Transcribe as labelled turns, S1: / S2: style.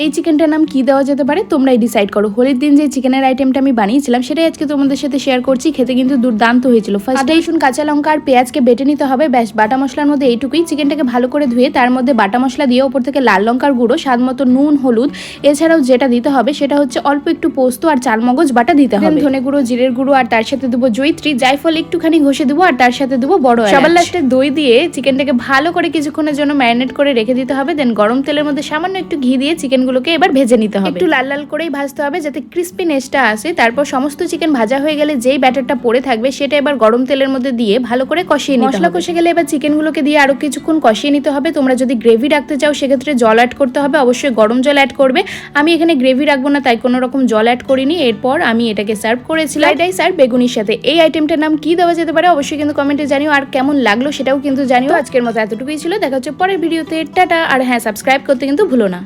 S1: এই চিকেনটার নাম কি দেওয়া যেতে পারে তোমরাই ডিসাইড করো। হোলির দিন যে চিকেনের আইটেমটা আমি বানিয়েছিলাম সেটাই আজকে তোমাদের সাথে শেয়ার করছি। খেতে কিন্তু দুর্দান্ত হয়েছিল। ফার্স্ট আদা রসুন কাঁচা লঙ্কা আর পেঁয়াজকে বেটে নিতে হবে। ব্যাস, বাটা মশলার মধ্যে এইটুকুই। চিকেনটাকে ভালো করে ধুয়ে তার মধ্যে বাটা মশলা দিয়ে ওপর থেকে লাল লঙ্কার গুঁড়ো, স্বাদ মতো নুন, হলুদ, এছাড়াও যেটা দিতে হবে সেটা হচ্ছে অল্প একটু পোস্ত আর চালমগজ বাটা দিতে হবে, ধনে গুঁড়ো, জিরের গুঁড়ো, আর তার সাথে দেবো জয়িত্রী, জায়ফল একটুখানি ঘষে দেবো, আর তার সাথে দেবো বড় এলাচ। সবার লাস্টে দই দিয়ে চিকেনটাকে ভালো করে কিছুক্ষণের জন্য ম্যারিনেট করে রেখে দিতে হবে। দেন গরম তেলের মধ্যে সামান্য একটু ঘি দিয়ে চিকেনগুলোকে এবার ভেজে নিতে হবে। একটু লাল লাল করেই ভাজতে হবে যাতে ক্রিস্পিনেসটা আসে। তারপর সমস্ত চিকেন ভাজা হয়ে গেলে যেই ব্যাটারটা পড়ে থাকবে সেটা এবার গরম তেলের মধ্যে দিয়ে ভালো করে কষিয়ে নিতে হবে। মশলা কষে গেলে এবার চিকেনগুলোকে দিয়ে আরো কিছুক্ষণ কষিয়ে নিতে হবে। তোমরা যদি গ্রেভি রাখতে চাও সেক্ষেত্রে জল অ্যাড করতে হবে, অবশ্যই গরম জল অ্যাড করবে। আমি এখানে গ্রেভি রাখবো না তাই কোনো রকম জল অ্যাড করিনি। এরপর আমি এটাকে সার্ভ করেছিলাম ফ্রাইড রাইস আর বেগুনির সাথে। এই আইটেমটার নাম কি দেওয়া যেতে পারে অবশ্যই কিন্তু কমেন্টে জানিও, আর কেমন লাগলো সেটাও কিন্তু জানিও। আজকের মতো এতটুকুই ছিল, দেখা হচ্ছে পরের ভিডিওতে। টাটা। আর হ্যাঁ, সাবস্ক্রাইব করতে কিন্তু ভুলো না।